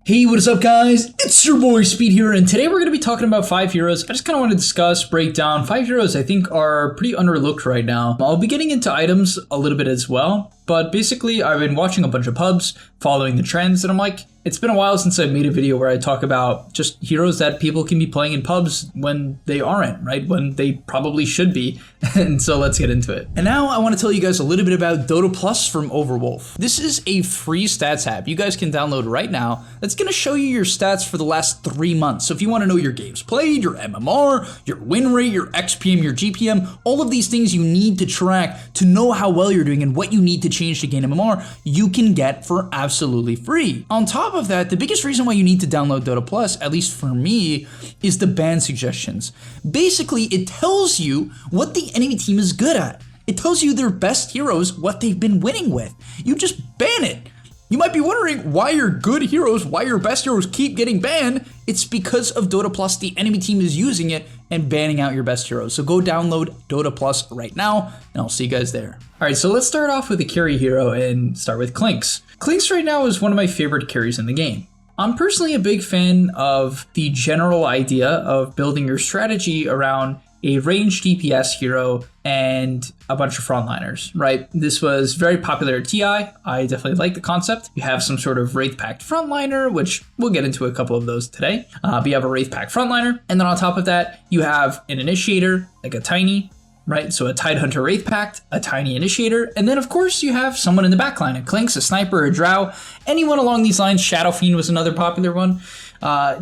Hey, what is up guys? It's your boy Speed here, and today we're going to be talking about 5 heroes. I just kind of want to discuss, break down 5 heroes I think are pretty underlooked right now. I'll be getting into items a little bit as well, but basically I've been watching a bunch of pubs, following the trends, and I'm like, it's been a while since I made a video where I talk about just heroes that people can be playing in pubs when they aren't, right? When they probably should be. And so let's get into it. And now I want to tell you guys a little bit about Dota Plus from Overwolf. This is a free stats app you guys can download right now that's going to show you your stats for the last 3 months. So if you want to know your games played, your MMR, your win rate, your XPM, your GPM, all of these things you need to track to know how well you're doing and what you need to change to gain MMR, you can get for absolutely free. On top of that, the biggest reason why you need to download Dota Plus, at least for me, is the ban suggestions. Basically, it tells you what the enemy team is good at. It tells you their best heroes, what they've been winning with. You just ban it. You might be wondering why your good heroes, why your best heroes keep getting banned. It's because of Dota Plus. The enemy team is using it and banning out your best heroes. So go download Dota Plus right now, and I'll see you guys there. All right, so let's start off with a carry hero and start with Clinkz. Clinkz right now is one of my favorite carries in the game. I'm personally a big fan of the general idea of building your strategy around a ranged DPS hero and a bunch of frontliners, right? This was very popular at TI. I definitely like the concept. You have some sort of Wraith Pact frontliner, which we'll get into a couple of those today. But you have a Wraith Pact frontliner, and then on top of that, you have an initiator, like a tiny, right? So a Tidehunter Wraith Pact, a tiny initiator, and then of course you have someone in the backline, a Clinkz, a sniper, a drow, anyone along these lines. Shadow Fiend was another popular one.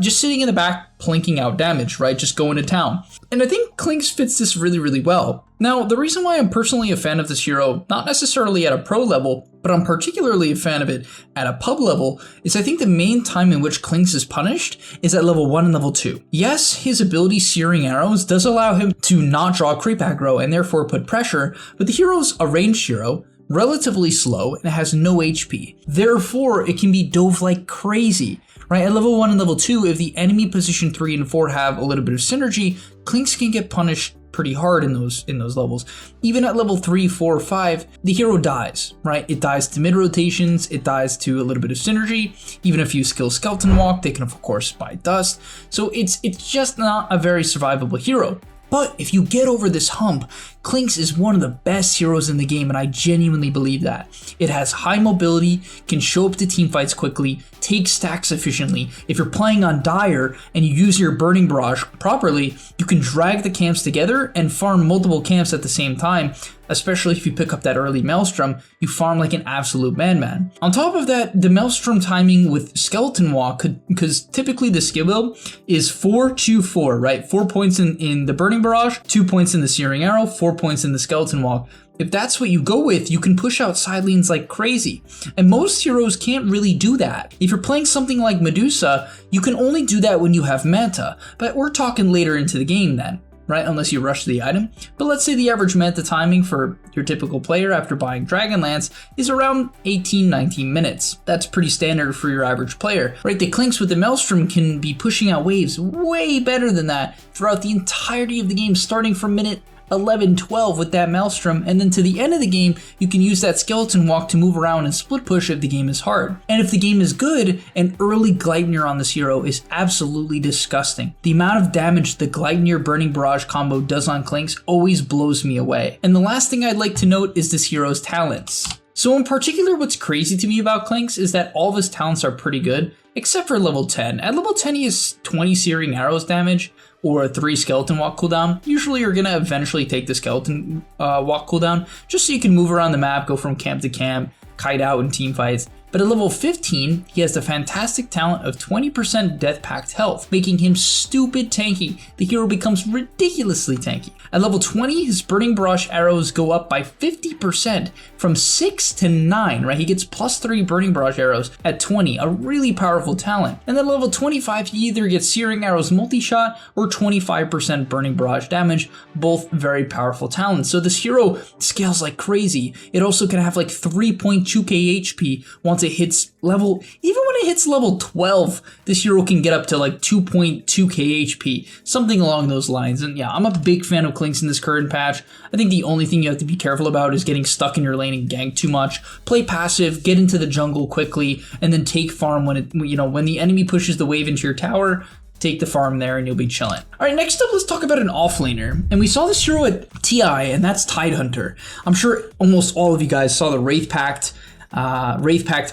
Just sitting in the back, plinking out damage, right? Just going to town. And I think Clinkz fits this really, really well. Now, the reason why I'm personally a fan of this hero, not necessarily at a pro level, but I'm particularly a fan of it at a pub level, is I think the main time in which Clinkz is punished is at level 1 and level 2. Yes, his ability Searing Arrows does allow him to not draw creep aggro and therefore put pressure, but the hero's a ranged hero, relatively slow, and it has no HP. Therefore, it can be dove like crazy. Right, at level 1 and level 2, if the enemy position 3 and 4 have a little bit of synergy, Clinkz can get punished pretty hard in those levels. Even at level 3, 4, 5, the hero dies, right? It dies to mid rotations, it dies to a little bit of synergy. Even if you skill Skeleton Walk, they can of course buy dust. So it's just not a very survivable hero. But if you get over this hump, Clinkz is one of the best heroes in the game, and I genuinely believe that. It has high mobility, can show up to teamfights quickly, take stacks efficiently. If you're playing on Dire and you use your Burning Barrage properly, you can drag the camps together and farm multiple camps at the same time. Especially if you pick up that early Maelstrom, you farm like an absolute madman. On top of that, the Maelstrom timing with Skeleton Walk, because typically the skill build is 4-2-4, right? 4 points in the Burning Barrage, 2 points in the Searing Arrow, 4 points in the Skeleton Walk. If that's what you go with, you can push out side lanes like crazy. And most heroes can't really do that. If you're playing something like Medusa, you can only do that when you have Manta, but we're talking later into the game then, right? Unless you rush the item. But let's say the average Manta timing for your typical player after buying Dragonlance is around 18-19 minutes. That's pretty standard for your average player, right? The Clinkz with the Maelstrom can be pushing out waves way better than that throughout the entirety of the game, starting from minute 11, 12 with that Maelstrom, and then to the end of the game, you can use that Skeleton Walk to move around and split push if the game is hard. And if the game is good, an early Gleipnir on this hero is absolutely disgusting. The amount of damage the Gleipnir Burning Barrage combo does on Clinkz always blows me away. And the last thing I'd like to note is this hero's talents. So in particular, what's crazy to me about Clinkz is that all of his talents are pretty good, except for level 10. At level 10, he has 20 Searing Arrows damage, or a 3 Skeleton Walk cooldown. Usually you're gonna eventually take the Skeleton Walk cooldown, just so you can move around the map, go from camp to camp, kite out in team fights. But at level 15, he has the fantastic talent of 20% Death Pact health, making him stupid tanky. The hero becomes ridiculously tanky. At level 20, his Burning Barrage arrows go up by 50% from 6 to 9, right? He gets +3 Burning Barrage arrows at 20, a really powerful talent. And then at level 25, he either gets Searing Arrows multi-shot or 25% Burning Barrage damage, both very powerful talents. So this hero scales like crazy. It also can have like 3.2k HP once once it hits level, even when it hits level 12, this hero can get up to like 2.2k HP, something along those lines. And yeah, I'm a big fan of Clinkz in this current patch. I think the only thing you have to be careful about is getting stuck in your lane and gank too much. Play passive, get into the jungle quickly, and then take farm when when the enemy pushes the wave into your tower. Take the farm there and you'll be chilling. All right, next up, let's talk about an offlaner. And we saw this hero at TI, and that's Tidehunter. I'm sure almost all of you guys saw the Wraith Pact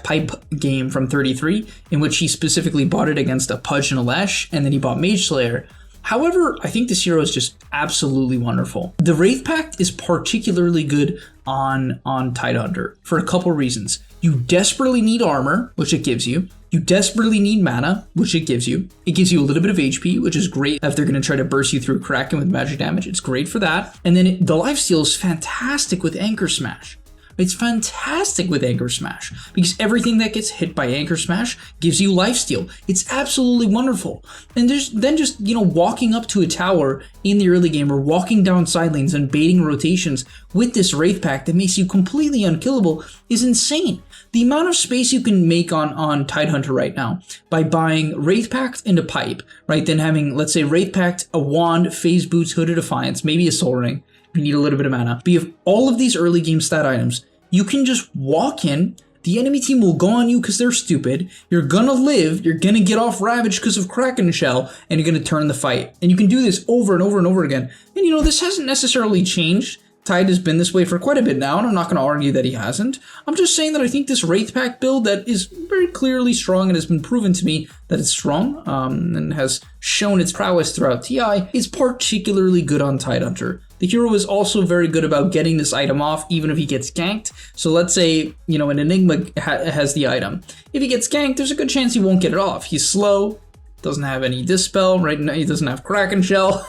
pipe game from 33, in which he specifically bought it against a Pudge and a Lesh, and then he bought Mage Slayer. However, I think this hero is just absolutely wonderful. The Wraith Pact is particularly good on Tidehunter for a couple reasons. You desperately need armor, which it gives you. You desperately need mana, which it gives you. It gives you a little bit of HP, which is great if they're going to try to burst you through Kraken with magic damage. It's great for that. And then the lifesteal is fantastic with Anchor Smash. It's fantastic with Anchor Smash because everything that gets hit by Anchor Smash gives you lifesteal. It's absolutely wonderful. And then just walking up to a tower in the early game or walking down side lanes and baiting rotations with this Wraith Pact that makes you completely unkillable is insane. The amount of space you can make on Tidehunter right now by buying Wraith Pact into Pipe, right? Then having, let's say, Wraith Pact, a Wand, Phase Boots, Hooded Defiance, maybe a Soul Ring. You need a little bit of mana. But you have all of these early game stat items. You can just walk in, the enemy team will go on you because they're stupid, you're gonna live, you're gonna get off Ravage because of Kraken Shell, and you're gonna turn the fight. And you can do this over and over and over again. And this hasn't necessarily changed. Tide has been this way for quite a bit now, and I'm not going to argue that he hasn't. I'm just saying that I think this Wraith Pact build that is very clearly strong and has been proven to me that it's strong and has shown its prowess throughout TI is particularly good on Tidehunter. The hero is also very good about getting this item off even if he gets ganked. So let's say, an Enigma has the item. If he gets ganked, there's a good chance he won't get it off. He's slow. Doesn't have any Dispel, right? He doesn't have Kraken Shell,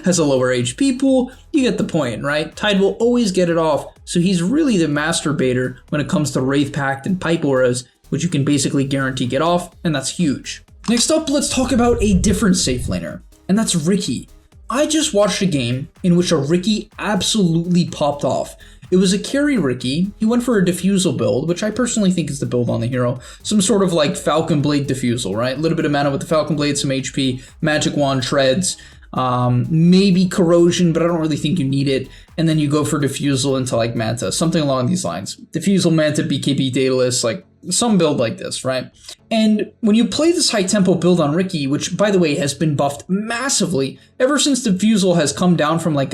has a lower HP pool. You get the point, right? Tide will always get it off, so he's really the master baiter when it comes to Wraith Pact and Pipe Auras, which you can basically guarantee get off, and that's huge. Next up, let's talk about a different safe laner, and that's Riki. I just watched a game in which a Riki absolutely popped off. It was a carry Riki. He went for a Diffusal build, which I personally think is the build on the hero. Some sort of like Falcon Blade Diffusal, right? A little bit of mana with the Falcon Blade, some HP, Magic Wand, Treads, maybe Corrosion, but I don't really think you need it. And then you go for Diffusal into like Manta, something along these lines. Diffusal, Manta, BKB, Daedalus, like some build like this, right? And when you play this high tempo build on Riki, which by the way has been buffed massively ever since Diffusal has come down from like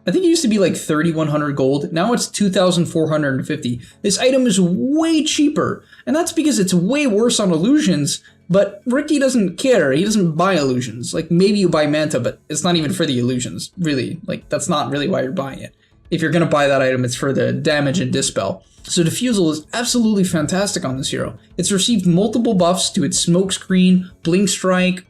I think it used to be like 3,100 gold. Now it's 2,450. This item is way cheaper. And that's because it's way worse on illusions. But Riki doesn't care. He doesn't buy illusions. Like maybe you buy Manta, but it's not even for the illusions, really. Like that's not really why you're buying it. If you're going to buy that item, it's for the damage and Dispel. So Diffusal is absolutely fantastic on this hero. It's received multiple buffs to its Smokescreen, Blink Strike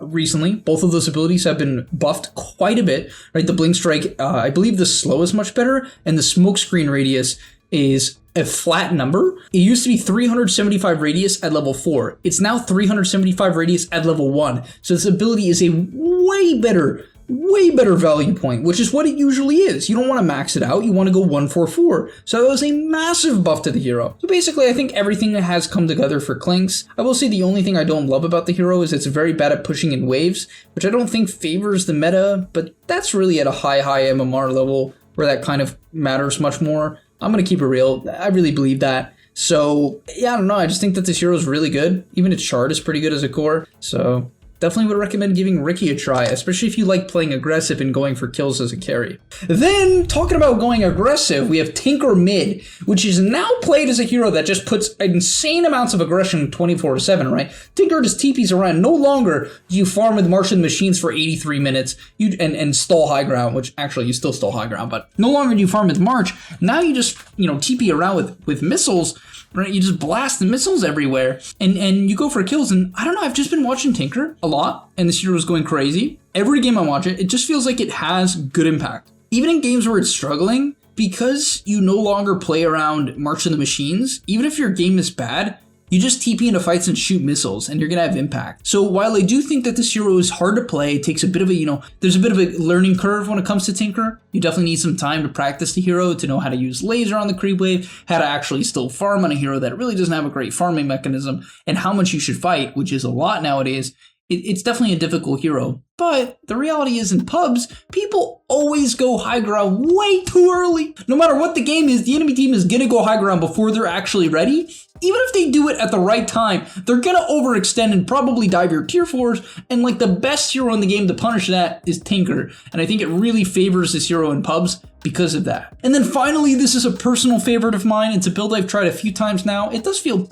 recently. Both of those abilities have been buffed quite a bit, right? The Blink Strike, I believe the slow is much better, and the Smokescreen radius is a flat number. It used to be 375 radius at level 4. It's now 375 radius at level 1. So this ability is a way better value point, which is what it usually is. You don't want to max it out, you want to go 144. So that was a massive buff to the hero. So basically, I think everything has come together for Clinkz. I will say the only thing I don't love about the hero is it's very bad at pushing in waves, which I don't think favors the meta, but that's really at a high MMR level where that kind of matters much more. I'm going to keep it real. I really believe that. So yeah, I don't know. I just think that this hero is really good. Even its shard is pretty good as a core. So definitely would recommend giving Riki a try, especially if you like playing aggressive and going for kills as a carry. Then, talking about going aggressive, we have Tinker mid, which is now played as a hero that just puts insane amounts of aggression 24/7, right? Tinker just TPs around. No longer do you farm with Martian machines for 83 minutes and stall high ground, which actually you still stall high ground, but no longer do you farm with March. Now you just, TP around with missiles, right? You just blast the missiles everywhere and you go for kills. And I don't know, I've just been watching Tinker a lot and this hero is going crazy. Every game I watch it, it just feels like it has good impact. Even in games where it's struggling, because you no longer play around March of the Machines, even if your game is bad, You just TP into fights and shoot missiles and you're gonna have impact. So while I do think that this hero is hard to play, it takes a bit of a, there's a bit of a learning curve when it comes to Tinker. You definitely need some time to practice the hero, to know how to use laser on the creep wave, how to actually still farm on a hero that really doesn't have a great farming mechanism, and how much you should fight, which is a lot nowadays. It's definitely a difficult hero, but the reality is in pubs, people always go high ground way too early. No matter what the game is, the enemy team is gonna go high ground before they're actually ready. Even if they do it at the right time, they're gonna overextend and probably dive your tier 4s, and like the best hero in the game to punish that is Tinker, and I think it really favors this hero in pubs because of that. And then finally, this is a personal favorite of mine. It's a build I've tried a few times now. It does feel,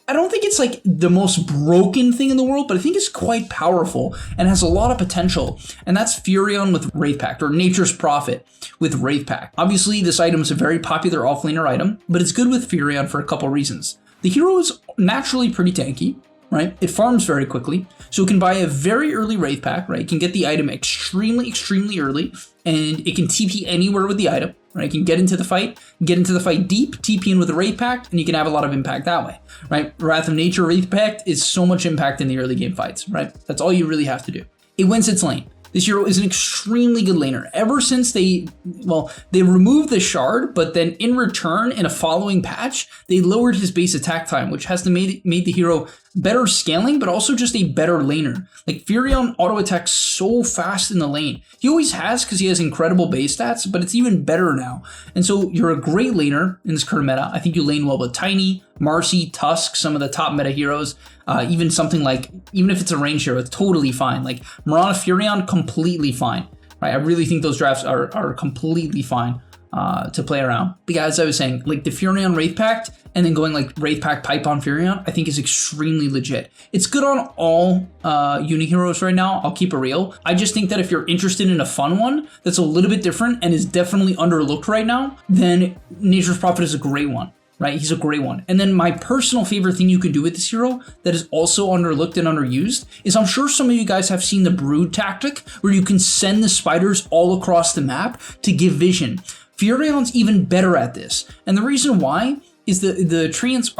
I don't think it's like the most broken thing in the world, but I think it's quite powerful and has a lot of potential. And that's Furion with Wraith Pact, or Nature's Prophet with Wraith Pact. Obviously, this item is a very popular offlaner item, but it's good with Furion for a couple reasons. The hero is naturally pretty tanky, right? It farms very quickly, so it can buy a very early Wraith Pact, right? It can get the item extremely early, and it can TP anywhere with the item, right? It can get into the fight deep, TP in with a Wraith Pact, and you can have a lot of impact that way, right? Wrath of Nature Wraith Pact is so much impact in the early game fights, right? That's all you really have to do. It wins its lane. This hero is an extremely good laner. Ever since they removed the shard, but then in return, in a following patch, they lowered his base attack time, which has made the hero better scaling, but also just a better laner. Like, Furion auto attacks so fast in the lane. He always has, because he has incredible base stats, but it's even better now. And so you're a great laner in this current meta. I think you lane well with Tiny, Marcy, Tusk, some of the top meta heroes. Even something like, even if it's a range hero, it's totally fine. Like Mirana Furion, completely fine. Right? I really think those drafts are completely fine to play around. But yeah, as I was saying, like the Furion Wraith Pact and then going like Wraith Pact Pipe on Furion, I think is extremely legit. It's good on all uni heroes right now. I'll keep it real. I just think that if you're interested in a fun one that's a little bit different and is definitely underlooked right now, then Nature's Prophet is a great one. Right, he's a great one. And then my personal favorite thing you can do with this hero that is also underlooked and underused is, I'm sure some of you guys have seen the Brood tactic, where you can send the spiders all across the map to give vision. Furion's even better at this. And the reason why is the treants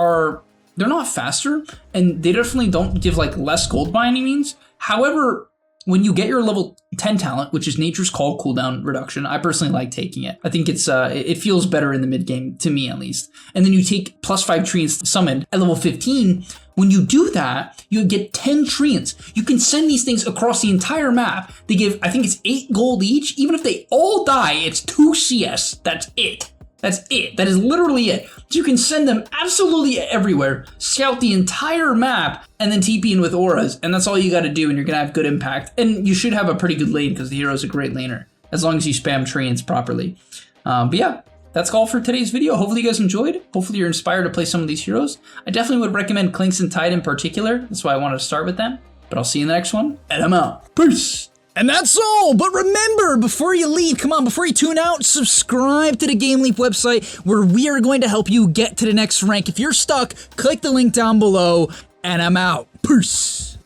they're not faster, and they definitely don't give like less gold by any means. However, when you get your level 10 talent, which is Nature's Call cooldown reduction, I personally like taking it. I think it feels better in the mid game, to me at least. And then you take +5 treants summoned at level 15. When you do that, you get 10 treants. You can send these things across the entire map. They give, I think it's 8 gold each. Even if they all die, it's 2 CS. That's it. That's it. That is literally it. You can send them absolutely everywhere, scout the entire map, and then TP in with auras. And that's all you got to do, and you're going to have good impact. And you should have a pretty good lane, because the hero is a great laner, as long as you spam treants properly. But yeah, that's all for today's video. Hopefully you guys enjoyed. Hopefully you're inspired to play some of these heroes. I definitely would recommend Clinkz and Tide in particular. That's why I wanted to start with them. But I'll see you in the next one, and I'm out. Peace! And that's all, but remember, before you leave, before you tune out, subscribe to the GameLeap website, where we are going to help you get to the next rank. If you're stuck, click the link down below, and I'm out. Peace.